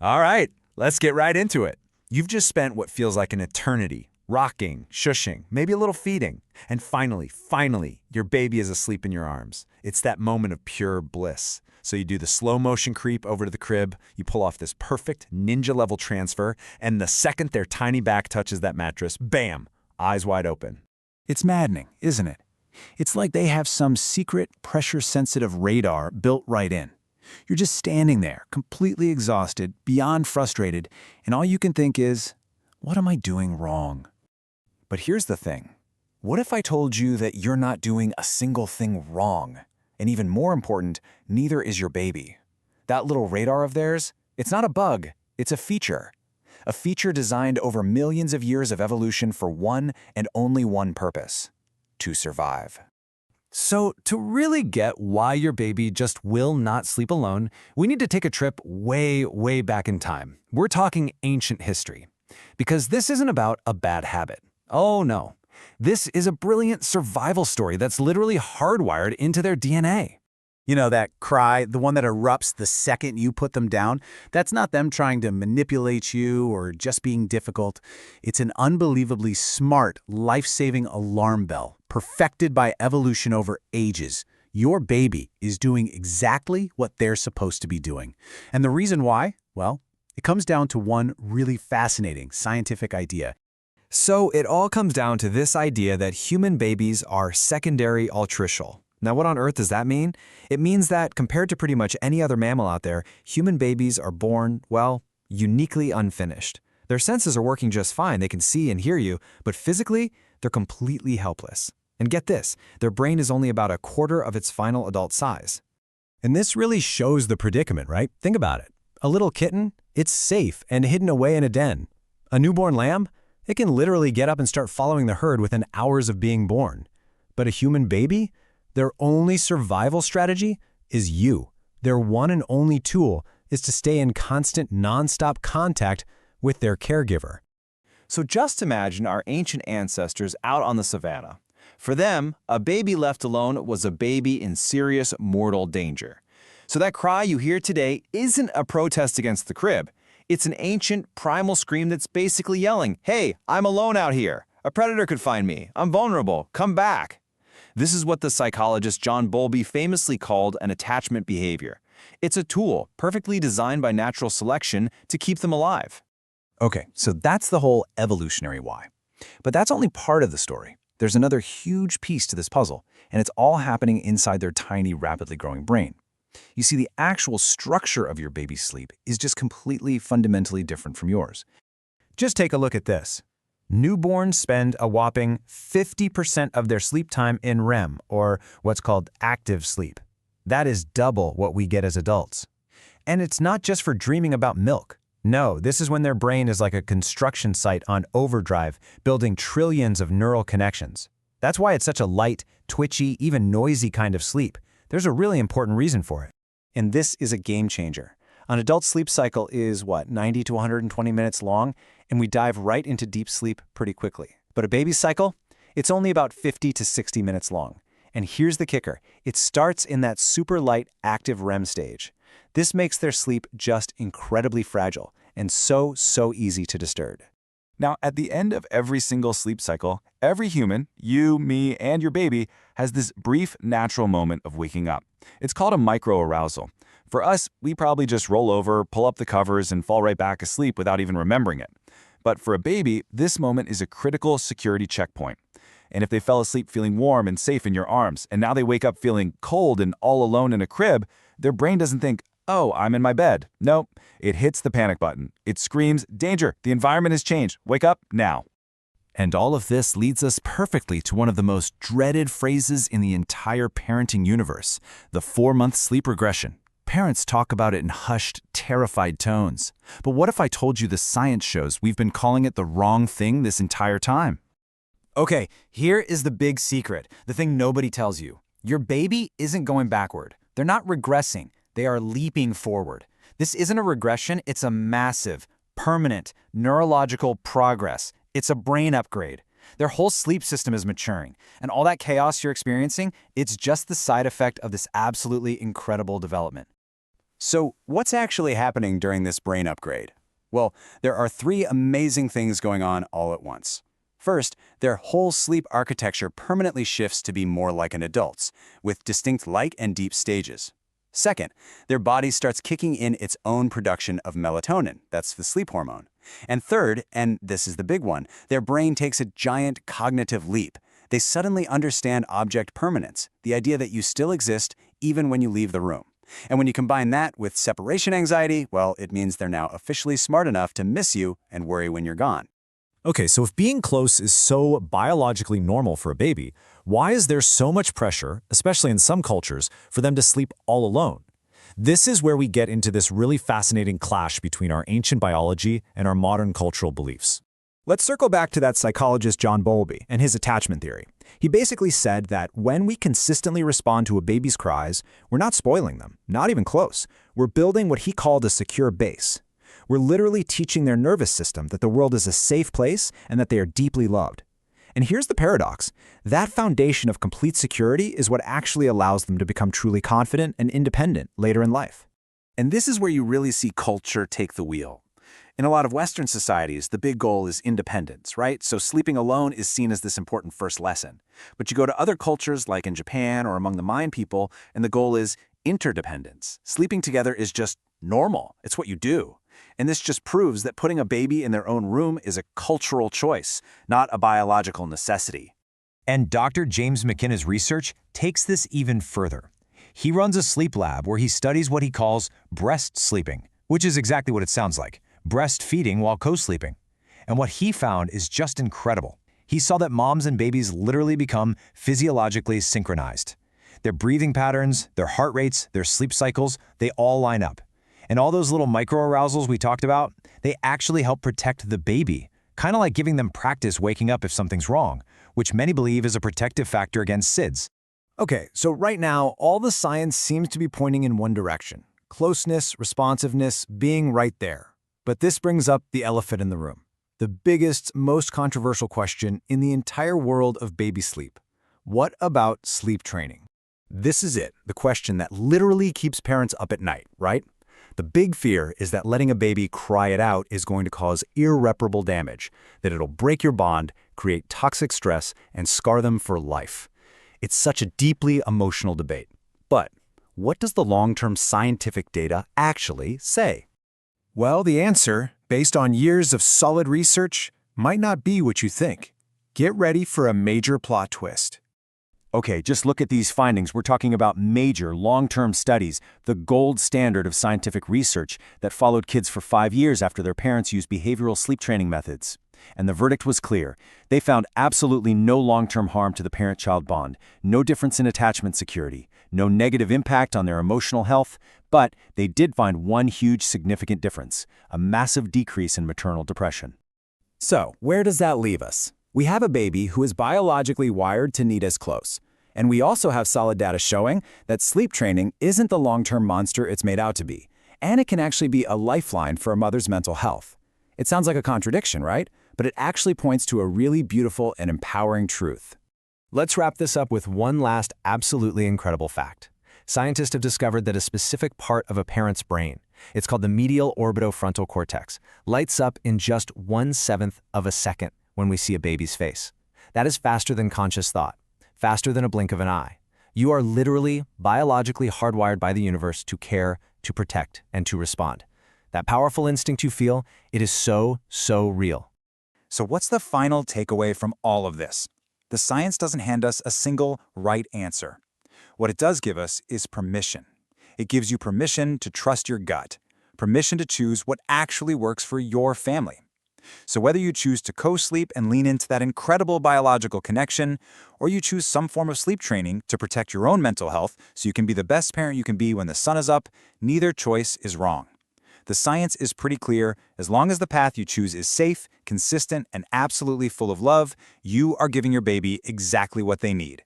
All right, let's get right into it. You've just spent what feels like an eternity, rocking, shushing, maybe a little feeding. And finally, your baby is asleep in your arms. It's that moment of pure bliss. So you do the slow motion creep over to the crib, you pull off this perfect ninja-level transfer, and the second their tiny back touches that mattress, bam, eyes wide open. It's maddening, isn't it? It's like they have some secret, pressure-sensitive radar built right in. You're just standing there, completely exhausted, beyond frustrated, and all you can think is, what am I doing wrong? But here's the thing. What if I told you that you're not doing a single thing wrong? And even more important, neither is your baby. That little radar of theirs, it's not a bug, it's a feature. A feature designed over millions of years of evolution for one and only one purpose: to survive. So to really get why your baby just will not sleep alone, we need to take a trip way back in time. We're talking ancient history. Because this isn't about a bad habit. Oh no. This is a brilliant survival story that's literally hardwired into their DNA. You know, that cry, the one that erupts the second you put them down, that's not them trying to manipulate you or just being difficult. It's an unbelievably smart, life-saving alarm bell, perfected by evolution over ages. Your baby is doing exactly what they're supposed to be doing. And the reason why? Well, it comes down to one really fascinating scientific idea. So it all comes down to this idea that human babies are secondary altricial. Now, what on earth does that mean? It means that compared to pretty much any other mammal out there, human babies are born, well, uniquely unfinished. Their senses are working just fine, they can see and hear you, but physically, they're completely helpless. And get this, their brain is only about a quarter of its final adult size. And this really shows the predicament, right? Think about it. A little kitten, it's safe and hidden away in a den. A newborn lamb, it can literally get up and start following the herd within hours of being born. But a human baby? Their only survival strategy is you. Their one and only tool is to stay in constant, non-stop contact with their caregiver. So just imagine our ancient ancestors out on the savannah. For them, a baby left alone was a baby in serious mortal danger. So that cry you hear today isn't a protest against the crib. It's an ancient, primal scream that's basically yelling, "Hey, I'm alone out here. A predator could find me. I'm vulnerable. Come back." This is what the psychologist John Bowlby famously called an attachment behavior. It's a tool perfectly designed by natural selection to keep them alive. Okay, so that's the whole evolutionary why. But that's only part of the story. There's another huge piece to this puzzle, and it's all happening inside their tiny, rapidly growing brain. You see, the actual structure of your baby's sleep is just completely fundamentally different from yours. Just take a look at this. Newborns spend a whopping 50% of their sleep time in REM, or what's called active sleep. That is double what we get as adults. And it's not just for dreaming about milk. No, this is when their brain is like a construction site on overdrive, building trillions of neural connections. That's why it's such a light, twitchy, even noisy kind of sleep. There's a really important reason for it. And this is a game changer. An adult sleep cycle is, 90 to 120 minutes long, and we dive right into deep sleep pretty quickly. But a baby's cycle? It's only about 50 to 60 minutes long. And here's the kicker. It starts in that super light, active REM stage. This makes their sleep just incredibly fragile and so easy to disturb. Now, at the end of every single sleep cycle, every human, you, me, and your baby, has this brief, natural moment of waking up. It's called a microarousal. For us, we probably just roll over, pull up the covers, and fall right back asleep without even remembering it. But for a baby, this moment is a critical security checkpoint. And if they fell asleep feeling warm and safe in your arms, and now they wake up feeling cold and all alone in a crib, their brain doesn't think, "Oh, I'm in my bed." Nope, it hits the panic button. It screams, "Danger, the environment has changed. Wake up now." And all of this leads us perfectly to one of the most dreaded phrases in the entire parenting universe, the 4-month sleep regression. Parents talk about it in hushed, terrified tones. But what if I told you the science shows we've been calling it the wrong thing this entire time? Okay, here is the big secret, the thing nobody tells you. Your baby isn't going backward. They're not regressing. They are leaping forward. This isn't a regression, it's a massive, permanent, neurological progress. It's a brain upgrade. Their whole sleep system is maturing, and all that chaos you're experiencing, it's just the side effect of this absolutely incredible development. So, what's actually happening during this brain upgrade? Well, there are three amazing things going on all at once. First, their whole sleep architecture permanently shifts to be more like an adult's, with distinct light and deep stages. Second, their body starts kicking in its own production of melatonin, that's the sleep hormone. And third, and this is the big one, their brain takes a giant cognitive leap. They suddenly understand object permanence, the idea that you still exist even when you leave the room. And when you combine that with separation anxiety, well, it means they're now officially smart enough to miss you and worry when you're gone. Okay, so if being close is so biologically normal for a baby, why is there so much pressure, especially in some cultures, for them to sleep all alone? This is where we get into this really fascinating clash between our ancient biology and our modern cultural beliefs. Let's circle back to that psychologist John Bowlby and his attachment theory. He basically said that when we consistently respond to a baby's cries, we're not spoiling them, not even close. We're building what he called a secure base. We're literally teaching their nervous system that the world is a safe place and that they are deeply loved. And here's the paradox. That foundation of complete security is what actually allows them to become truly confident and independent later in life. And this is where you really see culture take the wheel. In a lot of Western societies, the big goal is independence, right? So sleeping alone is seen as this important first lesson. But you go to other cultures, like in Japan or among the Mayan people, and the goal is interdependence. Sleeping together is just normal. It's what you do. And this just proves that putting a baby in their own room is a cultural choice, not a biological necessity. And Dr. James McKenna's research takes this even further. He runs a sleep lab where he studies what he calls breast sleeping, which is exactly what it sounds like. Breastfeeding while co-sleeping. And what he found is just incredible. He saw that moms and babies literally become physiologically synchronized. Their breathing patterns, their heart rates, their sleep cycles, they all line up. And all those little microarousals we talked about, they actually help protect the baby, kind of like giving them practice waking up if something's wrong, which many believe is a protective factor against SIDS. Okay, so right now, all the science seems to be pointing in one direction. Closeness, responsiveness, being right there. But this brings up the elephant in the room. The biggest, most controversial question in the entire world of baby sleep. What about sleep training? This is it, the question that literally keeps parents up at night, right? The big fear is that letting a baby cry it out is going to cause irreparable damage, that it'll break your bond, create toxic stress, and scar them for life. It's such a deeply emotional debate. But what does the long-term scientific data actually say? Well, the answer, based on years of solid research, might not be what you think. Get ready for a major plot twist. Okay, just look at these findings. We're talking about major, long-term studies, the gold standard of scientific research that followed kids for 5 years after their parents used behavioral sleep training methods. And the verdict was clear. They found absolutely no long-term harm to the parent-child bond, no difference in attachment security, no negative impact on their emotional health, but they did find one huge significant difference, a massive decrease in maternal depression. So, where does that leave us? We have a baby who is biologically wired to need us close. And we also have solid data showing that sleep training isn't the long-term monster it's made out to be, and it can actually be a lifeline for a mother's mental health. It sounds like a contradiction, right? But it actually points to a really beautiful and empowering truth. Let's wrap this up with one last absolutely incredible fact. Scientists have discovered that a specific part of a parent's brain, it's called the medial orbitofrontal cortex, lights up in just 1/7 of a second when we see a baby's face. That is faster than conscious thought, faster than a blink of an eye. You are literally biologically hardwired by the universe to care, to protect, and to respond. That powerful instinct you feel, it is so, so real. So what's the final takeaway from all of this? The science doesn't hand us a single right answer. What it does give us is permission. It gives you permission to trust your gut, permission to choose what actually works for your family. So whether you choose to co-sleep and lean into that incredible biological connection, or you choose some form of sleep training to protect your own mental health so you can be the best parent you can be when the sun is up, neither choice is wrong. The science is pretty clear. As long as the path you choose is safe, consistent, and absolutely full of love, you are giving your baby exactly what they need.